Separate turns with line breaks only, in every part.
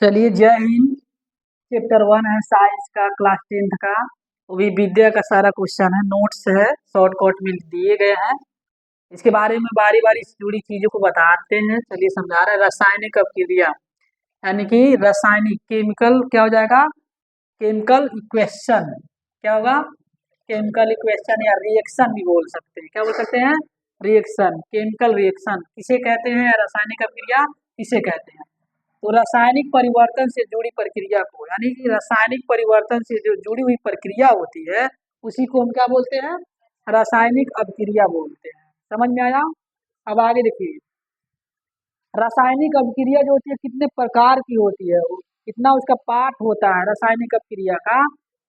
चलिए, जय हिंद। चैप्टर 1 है साइंस का, क्लास 10th का। वो भी विद्या का सारा क्वेश्चन है, नोट्स है, शॉर्टकट में दिए गए हैं। इसके बारे में बारी बारी से जुड़ी चीजों को बताते हैं। चलिए समझा रहे हैं। रासायनिक अपक्रिया यानी कि रासायनिक केमिकल क्या हो जाएगा? Chemical equation. क्या होगा? केमिकल इक्वेशन या रिएक्शन भी बोल सकते हैं। क्या बोल सकते हैं? रिएक्शन, केमिकल रिएक्शन किसे कहते हैं? रासायनिक अपक्रिया किसे कहते हैं? तो रासायनिक परिवर्तन से जुड़ी प्रक्रिया को, यानी कि रासायनिक परिवर्तन से जो जुड़ी हुई प्रक्रिया होती है, उसी को हम क्या बोलते हैं? रासायनिक अपक्रिया बोलते हैं। समझ में आया? अब आगे देखिए, रासायनिक अपक्रिया जो होती है कितने प्रकार की होती है, कितना उसका पार्ट होता है रासायनिक अपक्रिया का,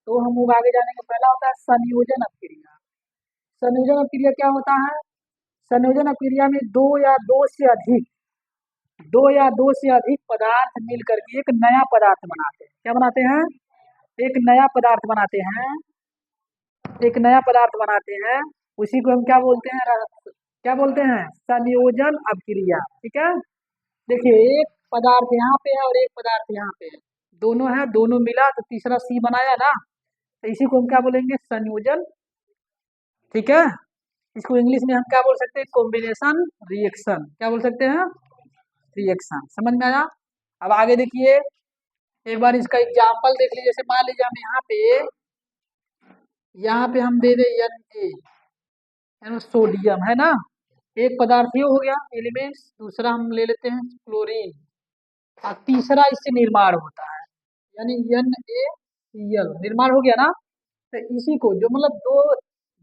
तो हम लोग आगे जानेंगे। पहला होता है संयोजन अपक्रिया। संयोजन अपक्रिया क्या होता है? संयोजन अपक्रिया में दो से अधिक पदार्थ मिल करके एक नया पदार्थ बनाते हैं। क्या बनाते हैं? एक नया पदार्थ बनाते हैं। एक नया पदार्थ बनाते हैं। उसी को हम क्या बोलते हैं? क्या बोलते हैं? संयोजन अपक्रिया। ठीक है। देखिए, एक पदार्थ यहाँ पे है और एक पदार्थ यहाँ पे है, दोनों है, दोनों मिला तो तीसरा सी बनाया ना, तो इसी को हम क्या बोलेंगे? संयोजन। ठीक है। इसको इंग्लिश में हम क्या बोल सकते हैं? Combination reaction. क्या बोल सकते हैं? रिएक्शन। समझ में आया? अब आगे देखिए, एक बार इसका एग्जाम्पल देख लीजिए। जैसे मान लीजिए हम यहाँ पे हम दे दे Na, सोडियम है ना, एक पदार्थ ये हो गया एलिमेंट्स। दूसरा हम ले लेते हैं क्लोरीन, और तीसरा इससे निर्माण होता है, यानी NaCl निर्माण हो गया ना। तो इसी को जो मतलब दो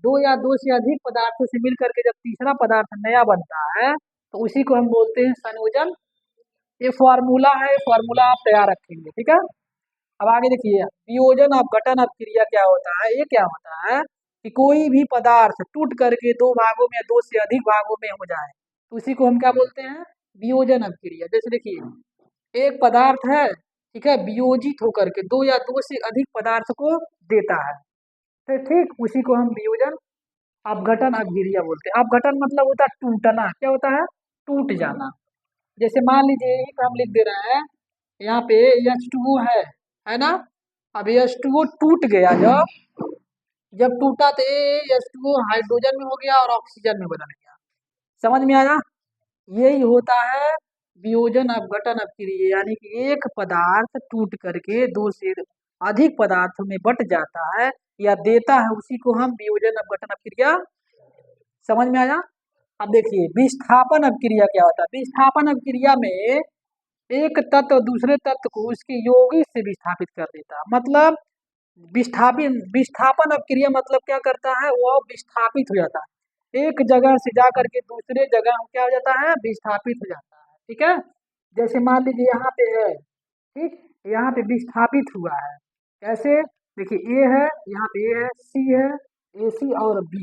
दो या दो से अधिक पदार्थों से मिल करके जब तीसरा पदार्थ नया बनता है, तो उसी को हम बोलते हैं संयोजन। ये फॉर्मूला है, फॉर्मूला आप तैयार रखेंगे। ठीक है। अब आगे देखिए, वियोजन अपघटन अपक्रिया क्या होता है? ये क्या होता है कि कोई भी पदार्थ टूट करके दो भागों में, दो से अधिक भागों में हो जाए, तो उसी को हम क्या बोलते हैं? वियोजन अपक्रिया। जैसे देखिए, एक पदार्थ है, ठीक है, वियोजित होकर के दो या दो से अधिक पदार्थ को देता है, तो ठीक उसी को हम वियोजन अपघटन अपक्रिया बोलते हैं। अपघटन मतलब होता है टूटना। क्या होता है? टूट जाना। जैसे मान लीजिए यहीं पे हम लिख दे रहे हैं, यहाँ पे H2O है ना। अब H2O टूट गया, जब जब टूटा तो H2O हाइड्रोजन में हो गया और ऑक्सीजन में बदल गया। समझ में आया? यही होता है वियोजन अपघटन अपक्रिया, यानी कि एक पदार्थ टूट करके दो से अधिक पदार्थों में बट जाता है या देता है, उसी को हम वियोजन अपघटन अपक्रिया। समझ में आया? अब देखिए, विस्थापन अपक्रिया क्या होता है? विस्थापन अपक्रिया में एक तत्व दूसरे तत्व को उसके यौगिक से विस्थापित कर देता है। मतलब विस्थापन अपक्रिया मतलब क्या करता है? वह विस्थापित हो जाता है, एक जगह से जा करके दूसरे जगह क्या हो जाता है? विस्थापित हो जाता है। ठीक है। जैसे मान लीजिए यहाँ पे है, ठीक, यहाँ पे विस्थापित हुआ है। कैसे? देखिए, ए है, यहाँ पे ए है, सी है, AC और B।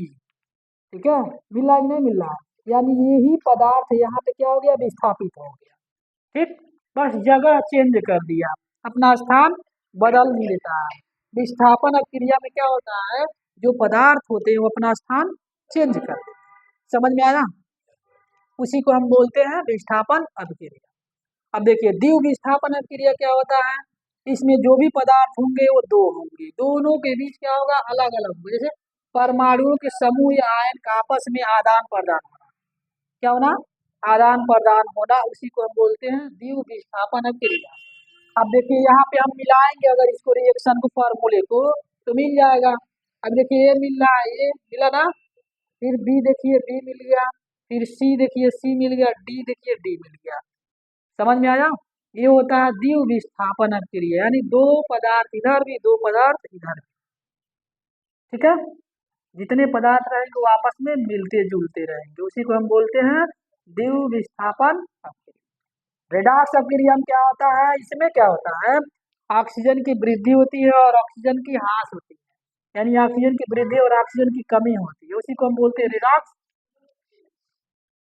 ठीक है। मिल रहा है कि नहीं मिल रहा है? यानी यही पदार्थ यहाँ पे क्या हो गया? विस्थापित हो गया। ठीक, बस जगह चेंज कर दिया, अपना स्थान बदल नहीं देता है। विस्थापन अपक्रिया में क्या होता है? जो पदार्थ होते हैं वो अपना स्थान चेंज कर देते हैं। समझ में आया? उसी को हम बोलते हैं विस्थापन अपक्रिया। अब देखिए, द्विव विस्थापन अपक्रिया क्या होता है? इसमें जो भी पदार्थ होंगे वो दो होंगे, दोनों के बीच क्या होगा? अलग अलग होगा। जैसे परमाणुओं के समूह या आयन का आपस में आदान प्रदान होना। क्या होना? आदान प्रदान होना, उसी को हम बोलते हैं द्विव विस्थापन क्रिया। अब देखिए, यहाँ पे हम मिलाएंगे अगर इसको, रिएक्शन को, फॉर्मूले को, तो मिल जाएगा। अब देखिए, ए मिल रहा है, ए मिला ना, फिर बी देखिए, बी मिल गया, फिर सी देखिए, सी मिल गया, डी देखिए, डी मिल गया। समझ में आया? ये होता है द्विव विस्थापन क्रिया, यानी दो पदार्थ इधर भी, दो पदार्थ इधर भी। ठीक है। जितने पदार्थ रहेंगे वो आपस में मिलते जुलते रहेंगे, उसी को हम बोलते हैं द्विव विस्थापन अपक्रिया। रेडॉक्स अपक्रिया में क्या होता है? इसमें क्या होता है? ऑक्सीजन की वृद्धि होती है और ऑक्सीजन की ह्रास होती है, यानी ऑक्सीजन की वृद्धि और ऑक्सीजन की कमी होती है, उसी को हम बोलते हैं रेडॉक्स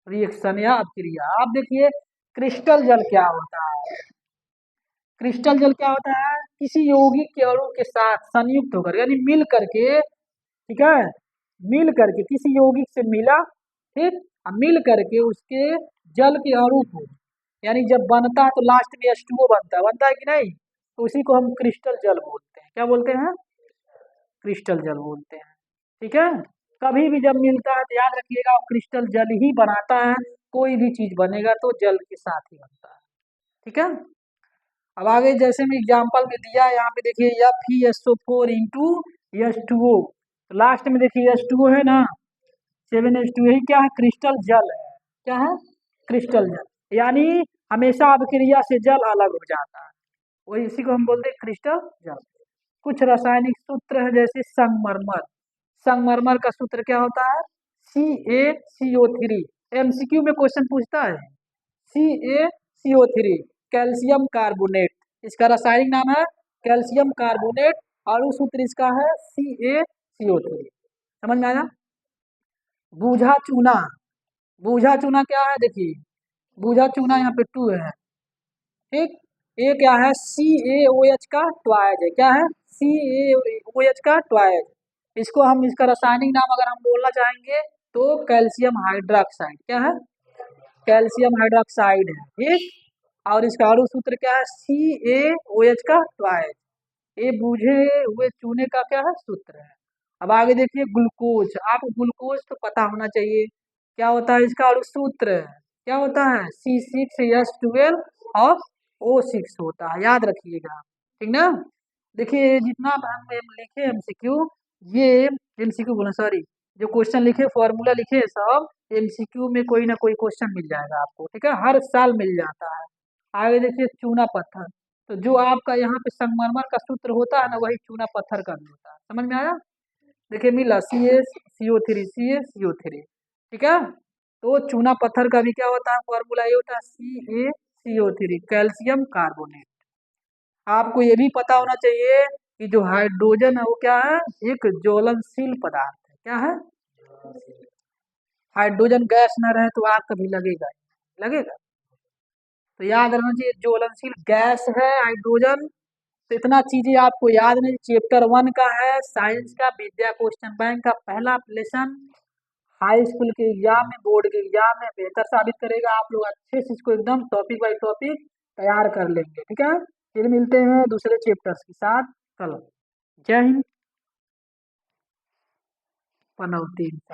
रिएक्शन या अपक्रिया। आप देखिए, क्रिस्टल जल क्या होता है? क्रिस्टल जल क्या होता है? किसी यौगिक के अणु के साथ संयुक्त होकर, यानी मिल करके, ठीक है, मिल करके किसी यौगिक से मिला, ठीक, और मिल करके उसके जल के अणु को यानी जब बनता है तो लास्ट में H2O बनता है कि नहीं? तो उसी को हम क्रिस्टल जल बोलते हैं। क्या बोलते हैं? क्रिस्टल जल बोलते हैं। ठीक है? कभी भी जब मिलता है तो याद रखिएगा क्रिस्टल जल ही बनाता है। कोई भी चीज बनेगा तो जल के साथ ही बनता है। ठीक है? अब आगे जैसे मैं एग्जाम्पल में दिया है, यहाँ पे देखिए FeSO4 इंटू H2O। तो लास्ट में देखिए H2O है ना, 7H2, यही क्या है? क्रिस्टल जल है। क्या है? क्रिस्टल जल। यानी हमेशा अभिक्रिया से जल अलग हो जाता है, वही इसी को हम बोलते हैं क्रिस्टल जल। कुछ रासायनिक सूत्र है जैसे संगमरमर। संगमरमर का सूत्र क्या होता है? CaCO3। MCQ में क्वेश्चन पूछता है CaCO3, कैल्शियम कार्बोनेट। इसका रासायनिक नाम है कैल्शियम कार्बोनेट और उस सूत्र इसका है CaCO3। समझ में आया? बूझा चूना। बूझा चूना क्या है? देखिए बूझा चूना यहाँ पे 2 है। ठीक, ये क्या है? CaOH का ट्वाइज है। क्या है? CaOH का ट्वाइज। इसको हम इसका रासायनिक नाम अगर हम बोलना चाहेंगे तो कैल्शियम हाइड्रोक्साइड। क्या है? कैल्शियम हाइड्रोक्साइड है। ठीक, और इसका अणु सूत्र क्या है? CaOH का ट्वाइज। ये बूझे हुए चूने का क्या है? सूत्र है। अब आगे देखिए ग्लूकोज। आपको ग्लूकोज तो पता होना चाहिए, क्या होता है इसका अणु सूत्र? क्या होता है? C6H12 और O6 होता है, याद रखिएगा। ठीक ना? देखिए जितना हम लिखे MCQ, ये MCQ बोला सॉरी, जो क्वेश्चन लिखे फॉर्मूला लिखे सब MCQ में कोई ना कोई क्वेश्चन मिल जाएगा आपको। ठीक है, हर साल मिल जाता है। आगे देखिए चूना पत्थर। तो जो आपका यहाँ पे संगमरमर का सूत्र होता है ना, वही चूना पत्थर का भी होता है। समझ में आया? देखिए मिला CaCO3 ठीक है। तो चूना पत्थर का भी क्या होता है? फॉर्मूला ये होता है CaCO3, कैल्शियम कार्बोनेट। आपको ये भी पता होना चाहिए कि जो हाइड्रोजन है वो क्या है? एक ज्वलनशील पदार्थ है। क्या है? हाइड्रोजन गैस न रहे तो आग कभी लगेगा ही नहीं। लगेगा? तो याद रखना चाहिए ज्वलनशील गैस है हाइड्रोजन। तो इतना चीजें आपको याद नहीं। चैप्टर 1 का है साइंस का विद्या क्वेश्चन बैंक का पहला लेसन। हाई स्कूल के एग्जाम में, बोर्ड के एग्जाम में बेहतर साबित करेगा। आप लोग अच्छे से इसको एकदम टॉपिक बाई टॉपिक तैयार कर लेंगे। ठीक है, फिर मिलते हैं दूसरे चैप्टर्स के साथ कल। जय हिंद। पनौती।